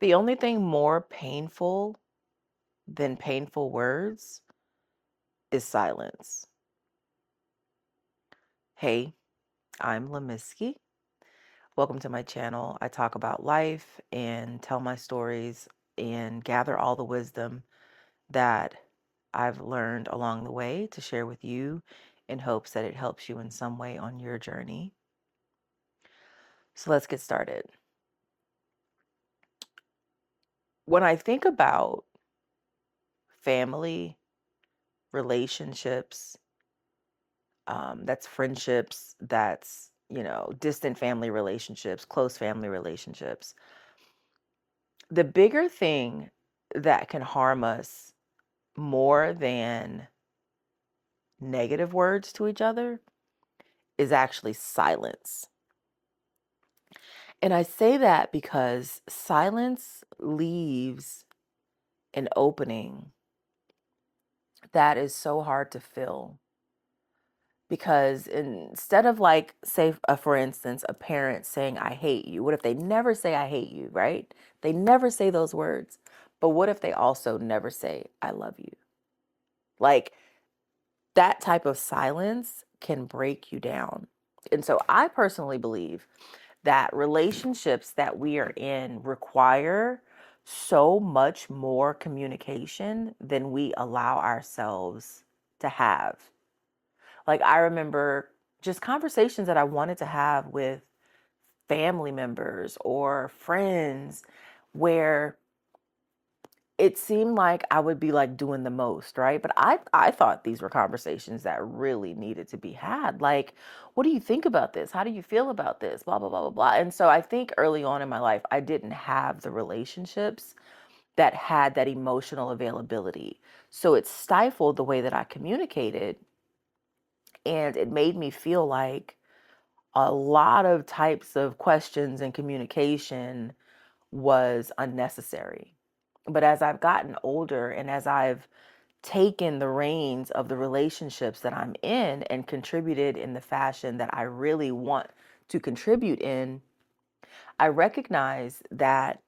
The only thing more painful than painful words is silence. Hey, I'm Lamiski. Welcome to my channel. I talk about life and tell my stories and gather all the wisdom that I've learned along the way to share with you in hopes that it helps you in some way on your journey. So let's get started. When I think about family, relationships, that's friendships, that's, distant family relationships, close family relationships. The bigger thing that can harm us more than negative words to each other is actually silence. And I say that because silence leaves an opening that is so hard to fill. Because instead of, like, say, for instance, a parent saying, I hate you, what if they never say, I hate you, right? They never say those words. But what if they also never say, I love you? Like, that type of silence can break you down. And so I personally believe that relationships that we are in require so much more communication than we allow ourselves to have. Like, I remember just conversations that I wanted to have with family members or friends where it seemed like I would be, like, doing the most, right? But I thought these were conversations that really needed to be had. Like, what do you think about this? How do you feel about this? Blah, blah, blah, blah, blah. And so I think early on in my life, I didn't have the relationships that had that emotional availability. So it stifled the way that I communicated. And it made me feel like a lot of types of questions and communication was unnecessary. But as I've gotten older and as I've taken the reins of the relationships that I'm in and contributed in the fashion that I really want to contribute in, I recognize that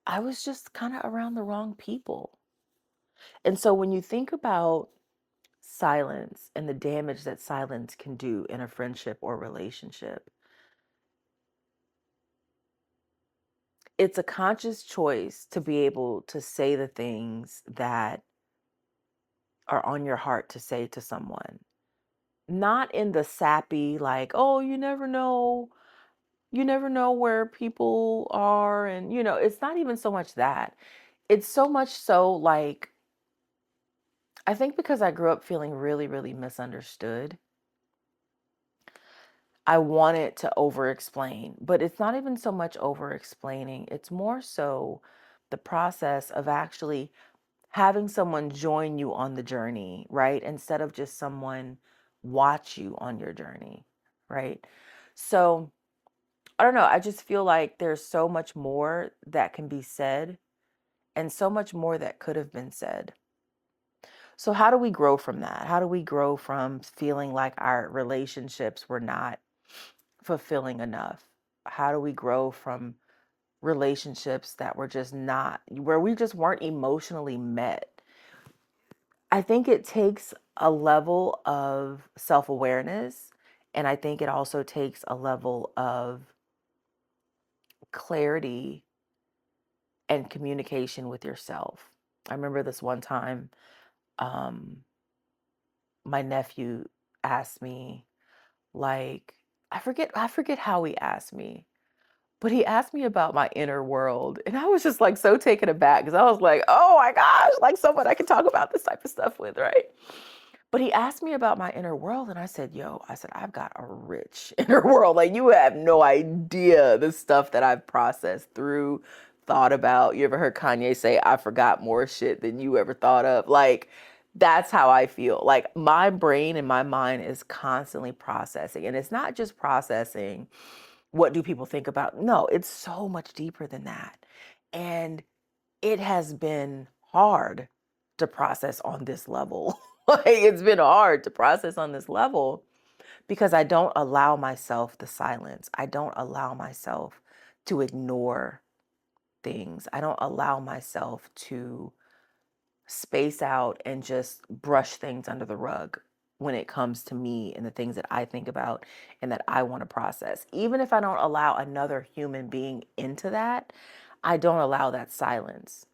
I was just kind of around the wrong people. And so when you think about silence and the damage that silence can do in a friendship or relationship, it's a conscious choice to be able to say the things that are on your heart to say to someone. Not in the sappy, like, oh, you never know where people are. And, it's not even so much that. It's so much so like, I think because I grew up feeling really, really misunderstood, I wanted to over explain, but it's not even so much over explaining. It's more so the process of actually having someone join you on the journey, right? Instead of just someone watch you on your journey, right? So I don't know. I just feel like there's so much more that can be said and so much more that could have been said. So, how do we grow from that? How do we grow from feeling like our relationships were not fulfilling enough? How do we grow from relationships that were just not, where we just weren't emotionally met? I think it takes a level of self awareness. And I think it also takes a level of clarity and communication with yourself. I remember this one time, um, my nephew asked me, like, I forget how he asked me, but he asked me about my inner world. And I was just, like, so taken aback because I was like, oh my gosh, like, someone I can talk about this type of stuff with, right? But he asked me about my inner world, and I said, yo, I said, I've got a rich inner world. Like, you have no idea the stuff that I've processed through, thought about. You ever heard Kanye say, I forgot more shit than you ever thought of? Like, that's how I feel. Like, my brain and my mind is constantly processing. And it's not just processing, what do people think about? No, it's so much deeper than that. And it has been hard to process on this level. Like, it's been hard to process on this level because I don't allow myself the silence. I don't allow myself to ignore things. I don't allow myself to space out and just brush things under the rug when it comes to me and the things that I think about and that I want to process. Even if I don't allow another human being into that, I don't allow that silence.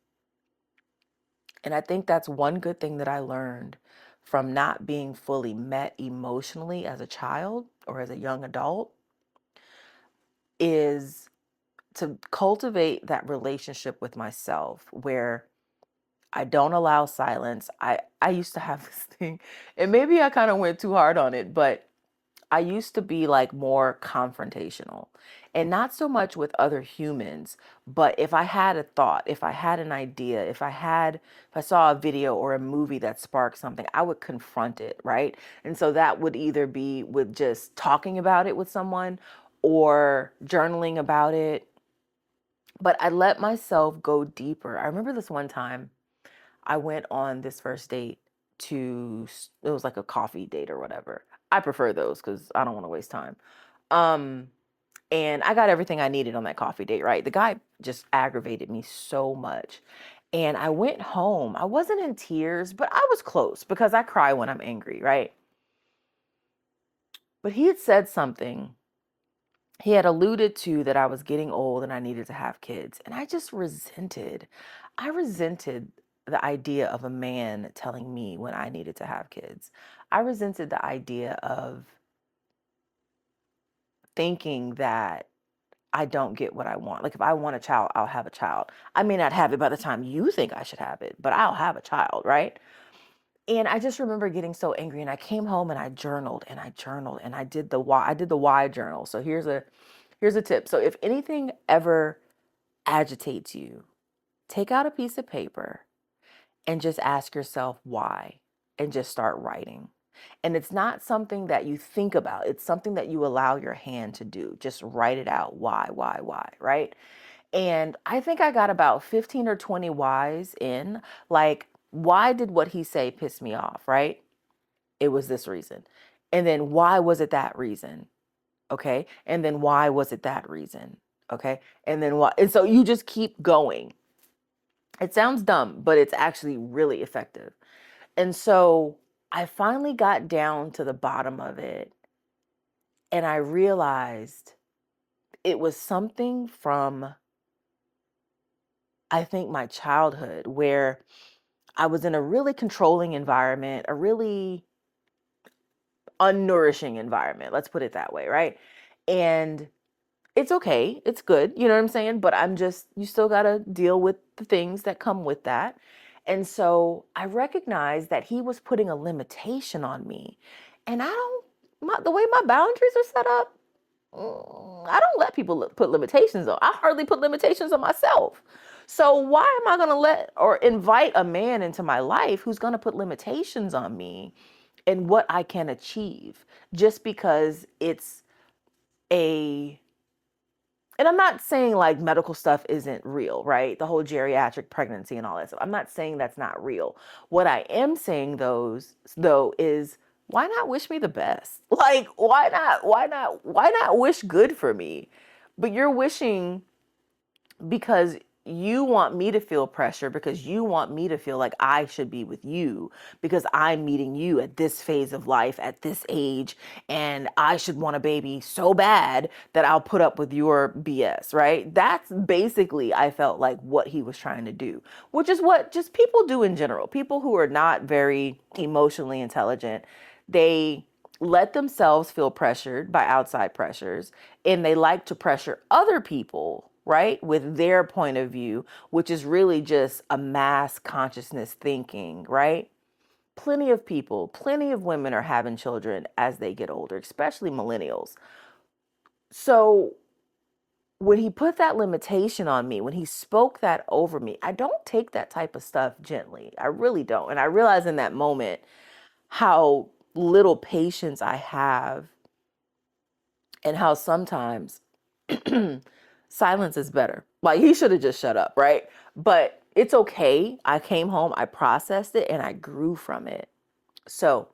And I think that's one good thing that I learned from not being fully met emotionally as a child or as a young adult is to cultivate that relationship with myself where I don't allow silence. I used to have this thing, and maybe I kind of went too hard on it, but I used to be like more confrontational and not so much with other humans, but if I had a thought, if I had an idea, if I saw a video or a movie that sparked something, I would confront it, right? And so that would either be with just talking about it with someone or journaling about it. But I let myself go deeper. I remember this one time I went on this first date it was like a coffee date or whatever. I prefer those because I don't want to waste time. Um, and I got everything I needed on that coffee date, right? The guy just aggravated me so much. And I went home. I wasn't in tears, but I was close because I cry when I'm angry, right? But he had said something. He had alluded to that I was getting old and I needed to have kids. And I resented the idea of a man telling me when I needed to have kids. I resented the idea of thinking that I don't get what I want. Like if I want a child, I'll have a child. I may not have it by the time you think I should have it, but I'll have a child, right? And I just remember getting so angry and I came home and I journaled and I journaled and I did the why journal. So here's a tip. So if anything ever agitates you, take out a piece of paper and just ask yourself why and just start writing. And it's not something that you think about. It's something that you allow your hand to do. Just write it out. Why, right? And I think I got about 15 or 20 whys in. Like, why did what he say piss me off, right? It was this reason. And then why was it that reason? Okay. And then why was it that reason? Okay. And then why? And so you just keep going. It sounds dumb, but it's actually really effective. And so I finally got down to the bottom of it and I realized it was something from, I think, my childhood where I was in a really controlling environment, a really unnourishing environment. Let's put it that way, right? And it's okay. It's good. You know what I'm saying? But you still got to deal with the things that come with that. And so I recognized that he was putting a limitation on me. And the way my boundaries are set up, I don't let people put limitations on. I hardly put limitations on myself. So why am I going to let or invite a man into my life who's going to put limitations on me and what I can achieve just because it's a and I'm not saying like medical stuff isn't real, right? The whole geriatric pregnancy and all that stuff. I'm not saying that's not real. What I am saying though is why not wish me the best? Like why not wish good for me? But you're wishing because you want me to feel pressure, because you want me to feel like I should be with you because I'm meeting you at this phase of life at this age and I should want a baby so bad that I'll put up with your BS, right? That's basically, I felt like, what he was trying to do, which is what just people do in general. People who are not very emotionally intelligent, they let themselves feel pressured by outside pressures and they like to pressure other people, right, with their point of view, which is really just a mass consciousness thinking, right? Plenty of women are having children as they get older, especially millennials. So when he put that limitation on me, when he spoke that over me, I don't take that type of stuff gently. I really don't. And I realized in that moment how little patience I have and how sometimes silence is better. Like he should have just shut up, right? But it's okay. I came home, I processed it, and I grew from it. So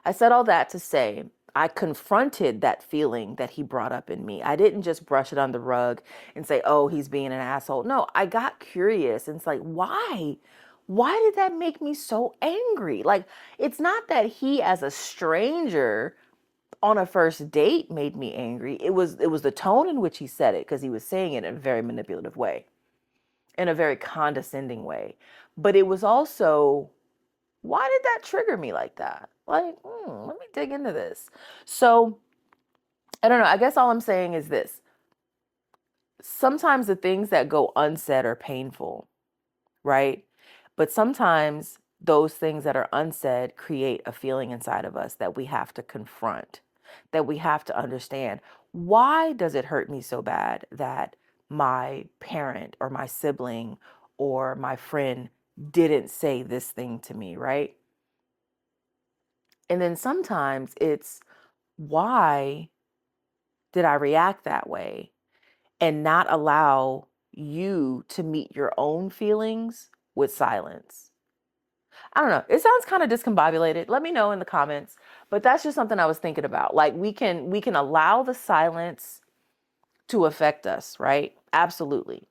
I said all that to say I confronted that feeling that he brought up in me. I didn't just brush it on the rug and say, oh, he's being an asshole. No, I got curious and it's like, why? Why did that make me so angry? Like, it's not that he as a stranger on a first date made me angry. It was the tone in which he said it, because he was saying it in a very manipulative way, in a very condescending way. But it was also, why did that trigger me like that? Like, let me dig into this. So I don't know. I guess all I'm saying is this. Sometimes the things that go unsaid are painful, right? But sometimes those things that are unsaid create a feeling inside of us that we have to confront, that we have to understand. Why does it hurt me so bad that my parent or my sibling or my friend didn't say this thing to me, right? And then sometimes it's, why did I react that way? And not allow you to meet your own feelings with silence. I don't know. It sounds kind of discombobulated. Let me know in the comments. But that's just something I was thinking about. Like, we can allow the silence to affect us, right? Absolutely.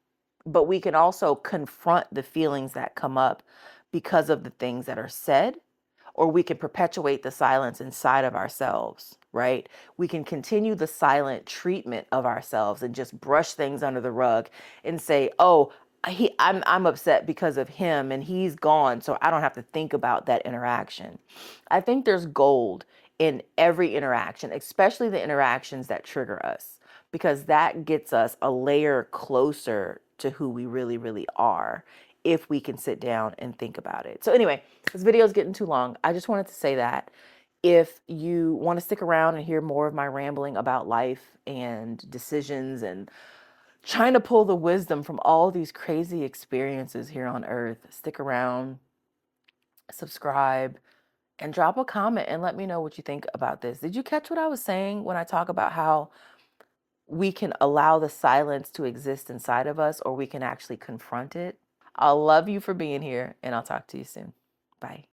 But we can also confront the feelings that come up because of the things that are said, or we can perpetuate the silence inside of ourselves, right? We can continue the silent treatment of ourselves and just brush things under the rug and say, "Oh, I'm upset because of him and he's gone, so I don't have to think about that interaction." I think there's gold in every interaction, especially the interactions that trigger us, because that gets us a layer closer to who we really, really are if we can sit down and think about it. So anyway, this video is getting too long. I just wanted to say that. If you want to stick around and hear more of my rambling about life and decisions and trying to pull the wisdom from all these crazy experiences here on earth, stick around, subscribe, and drop a comment and let me know what you think about this. Did you catch what I was saying when I talk about how we can allow the silence to exist inside of us, or we can actually confront it? I'll love you for being here, and I'll talk to you soon. Bye.